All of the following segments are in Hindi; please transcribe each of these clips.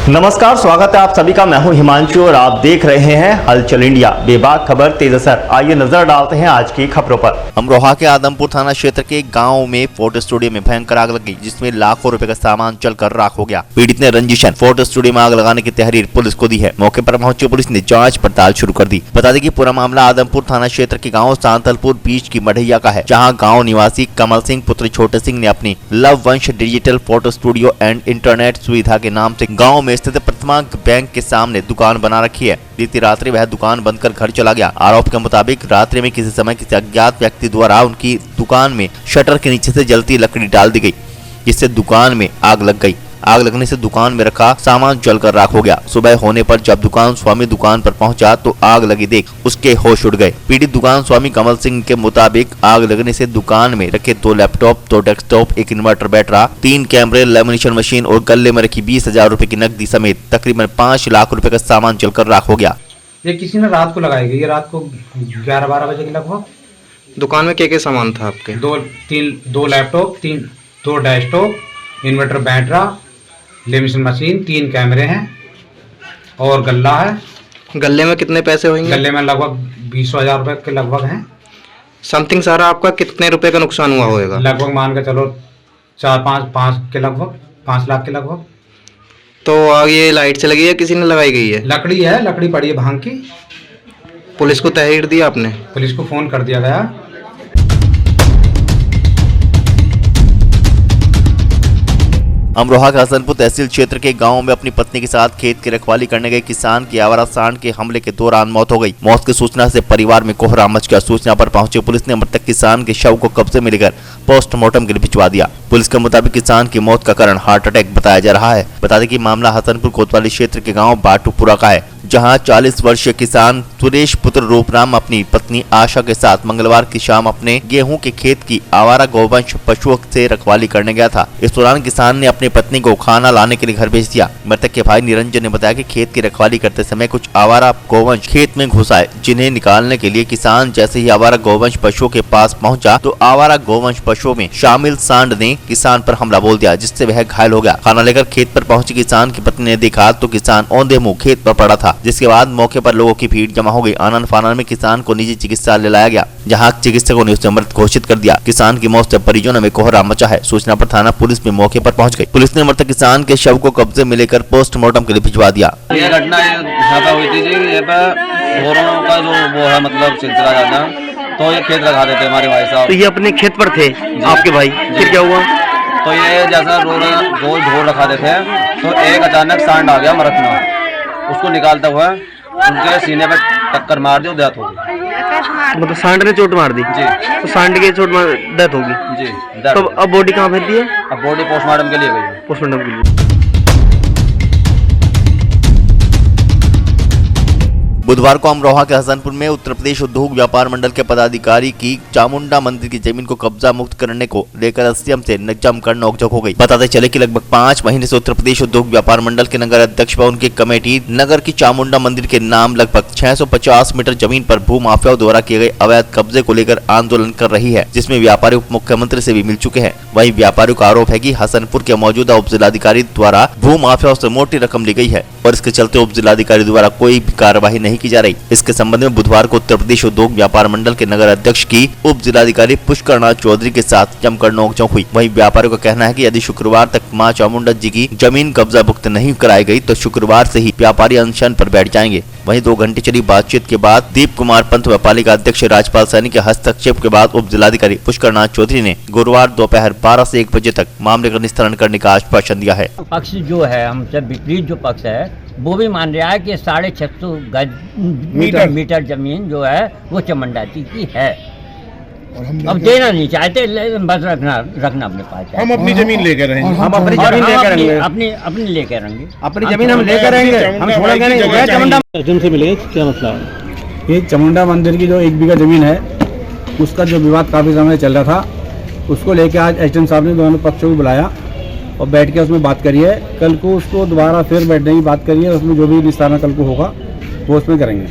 नमस्कार, स्वागत है आप सभी का। मैं हूं हिमांशु और आप देख रहे हैं हलचल इंडिया। बेबाक खबर तेज असर। आइए नजर डालते हैं आज की खबरों पर। अमरोहा के आदमपुर थाना क्षेत्र के गांव में फोटो स्टूडियो में भयंकर आग लग गई, जिसमें लाखों रुपए का सामान जलकर राख हो गया। पीड़ित ने रंजिशन फोटो स्टूडियो में आग लगाने की तहरीर पुलिस को दी है। मौके पर पहुंची पुलिस ने जांच पड़ताल शुरू कर दी। बता दें कि पूरा मामला आदमपुर थाना क्षेत्र के गाँव सांतलपुर बीच की मढ़ैया का है, जहाँ गाँव निवासी कमल सिंह पुत्र छोटे सिंह ने अपनी लव वंश digital photo studio and internet सुविधा के नाम से गाँव में स्थित प्रतिमा बैंक के सामने दुकान बना रखी है। बीती रात्रि वह दुकान बंद कर घर चला गया। आरोप के मुताबिक रात्रि में किसी समय किसी अज्ञात व्यक्ति द्वारा उनकी दुकान में शटर के नीचे से जलती लकड़ी डाल दी गई, जिससे दुकान में आग लग गई। आग लगने से दुकान में रखा सामान जलकर राख हो गया। सुबह होने पर जब दुकान स्वामी दुकान पर पहुंचा तो आग लगी देख उसके होश उड़ गए। पीड़ित दुकान स्वामी कमल सिंह के मुताबिक आग लगने से दुकान में रखे 2 लैपटॉप, 2 डेस्कटॉप, 1 इन्वर्टर बैटरा, 3 कैमरे, लेमिनेशन मशीन और गले में रखी 20,000 रुपए की नकदी समेत तकरीबन 5 लाख रुपए का सामान जलकर राख हो गया। ये किसी ने रात को लगाई गई, रात को 11-12 बजे के लगभग। दुकान में क्या सामान था आपके? 2 laptop, 2 desktop, inverter battery, lamination machine, 3 कैमरे हैं और गल्ला है। गल्ले में कितने पैसे होंगे? गल्ले में लगभग 20,000 रुपए के लगभग हैं। समथिंग सारा आपका कितने रुपए का नुकसान हुआ होगा? लगभग मान के चलो 4-5 के लगभग 5 लाख के लगभग। तो आग ये लाइट से लगी है, किसी ने लगाई गई है? लकड़ी पड़ी है भांग की। पुलिस को तहरीर दी आपने? पुलिस को फोन कर दिया गया। अमरोहा के हसनपुर तहसील क्षेत्र के गांव में अपनी पत्नी के साथ खेत की रखवाली करने गए किसान की आवारा सांड के हमले के दौरान मौत हो गई। मौत की सूचना से परिवार में कोहराम मच गया। सूचना पर पहुंची पुलिस ने मृतक किसान के शव को कब्जे में लेकर पोस्टमार्टम के लिए भिजवा दिया। पुलिस के मुताबिक किसान की मौत का कारण हार्ट अटैक बताया जा रहा है। बता दें कि मामला हसनपुर कोतवाली क्षेत्र के गाँव बाटूपुरा का है, जहां 40 वर्षीय किसान सुरेश पुत्र रूपराम अपनी पत्नी आशा के साथ मंगलवार की शाम अपने गेहूं के खेत की आवारा गौवंश पशुओं से रखवाली करने गया था। इस दौरान किसान ने अपनी पत्नी को खाना लाने के लिए घर भेज दिया। मृतक के भाई निरंजन ने बताया कि खेत की रखवाली करते समय कुछ आवारा गौवंश खेत में घुस आए, जिन्हें निकालने के लिए किसान जैसे ही आवारा गौवंश पशुओं के पास पहुंचा तो आवारा गौवंश पशुओं में शामिल सांड ने किसान पर हमला बोल दिया, जिससे वह घायल हो गया। खाना लेकर खेत पर पहुंची किसान की पत्नी ने देखा तो किसान औंधे मुंह खेत पर पड़ा था, जिसके बाद मौके पर लोगों की भीड़ जमा हो गई। आनंद फानन में किसान को निजी चिकित्सालय लाया गया, जहां चिकित्सकों ने उसे मृत घोषित कर दिया। किसान की मौत से परिजनों में कोहराम मचा है। सूचना पर थाना पुलिस भी मौके पर पहुंच गई। पुलिस ने मृतक किसान के शव को कब्जे में लेकर पोस्टमार्टम के लिए भिजवा दिया। ये घटना ज्यादा हुई थी जी, ये पे ढोरों का जो वो है मतलब सिलसिला ज्यादा, तो ये खेत लगा देते हमारे भाई साहब। तो ये अपने खेत पर थे आपके भाई, फिर क्या हुआ? तो ये जैसा गोल ढोर रखा देते हैं तो एक अचानक सांड आ गया मरत में, उसको निकालते हुए उनके सीने पे टक्कर मार दी और डेथ हो गई। मतलब सांड ने चोट मार दी जी। तो सांड के चोट मार डेथ होगी जी। तो अब बॉडी कहाँ भेजती है? अब बॉडी पोस्टमार्टम के लिए गई है। पोस्टमार्टम के लिए। बुधवार को अमरोहा के हसनपुर में उत्तर प्रदेश उद्योग व्यापार मंडल के पदाधिकारी की चामुंडा मंदिर की जमीन को कब्जा मुक्त करने को लेकर सीएम से जमकर नोकझोंक हो गई। बताते चले कि लगभग 5 महीने से उत्तर प्रदेश उद्योग व्यापार मंडल के नगर अध्यक्ष व उनकी कमेटी नगर की चामुंडा मंदिर के नाम लगभग 650 मीटर जमीन पर भू माफियाओं द्वारा किए गए अवैध कब्जे को लेकर आंदोलन कर रही है, जिसमें व्यापारी उप मुख्यमंत्री से भी मिल चुके हैं। वहीं व्यापारियों का आरोप है कि हसनपुर के मौजूदा उप जिलाधिकारी द्वारा भू माफियाओं से मोटी रकम ली गई है और इसके चलते उप जिलाधिकारी द्वारा कोई भी कार्यवाही नहीं की जा रही। इसके संबंध में बुधवार को उत्तर प्रदेश उद्योग व्यापार मंडल के नगर अध्यक्ष की उप जिलाधिकारी पुष्करनाथ चौधरी के साथ जमकर नोकझोंक हुई। वहीं व्यापारियों का कहना है कि यदि शुक्रवार तक मां चामुंडा जी की जमीन कब्जा मुक्त नहीं कराई गई तो शुक्रवार से ही व्यापारी अनशन पर बैठ जाएंगे। वहीं 2 घंटे चली बातचीत के बाद दीप कुमार पंत व पालिका अध्यक्ष राजपाल सैनी के हस्तक्षेप के बाद उप जिलाधिकारी पुष्करनाथ चौधरी ने गुरुवार दोपहर 12 से 1 बजे तक मामले का निस्तारण करने का आश्वासन दिया है। पक्ष जो है हमसे विपरीत जो पक्ष है वो भी मान रहा है कि 650 गज मीटर जमीन जो है वो चामुंडा जी की है। अब देना नहीं चाहते, बस रखना अपने पास। हम अपनी जमीन लेकर रहेंगे। हम अपनी जमीन लेकर रहेंगे। अपनी लेकर रहेंगे। अपनी जमीन हम लेकर रहेंगे। हम छोड़ेंगे नहीं। चामुंडा से मिले क्या मसला है? ये चामुंडा मंदिर की जो 1 बीघा जमीन है उसका जो विवाद काफ़ी समय चल रहा था, उसको लेकर आज एसडीएम साहब ने दोनों पक्षों को बुलाया और बैठ के उसमें बात करी है। कल को उसको दोबारा फिर बैठने की बात करी है। उसमें जो भी निस्तारण कल को होगा वो उसमें करेंगे।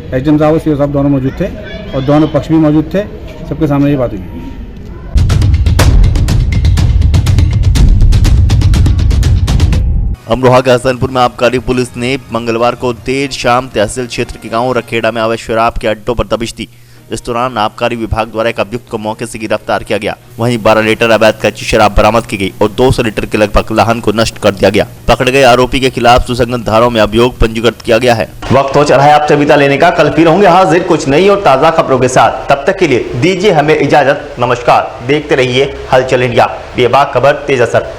एसडीएम साहब और सीओ साहब दोनों मौजूद थे और दोनों पक्ष भी मौजूद थे। सबके सामने ये बात हुई। अमरोहा के हसनपुर में आबकारी पुलिस ने मंगलवार को देर शाम तहसील क्षेत्र के गांव रखेड़ा में अवैध शराब के अड्डों पर दबिश दी। इस दौरान आबकारी विभाग द्वारा एक अभियुक्त को मौके से गिरफ्तार किया गया। वहीं 12 लीटर अवैध कच्ची शराब बरामद की गई और 200 लीटर के लगभग लाहन को नष्ट कर दिया गया। पकड़े गए आरोपी के खिलाफ सुसंगत धाराओं में अभियोग पंजीकृत किया गया है। वक्त हो चला है आपसे विदा लेने का। कल फिर होंगे हाजिर कुछ नई और ताजा खबरों के साथ। तब तक के लिए दीजिए हमें इजाजत। नमस्कार। देखते रहिए हलचल इंडिया, बेबाक खबर तेज असर।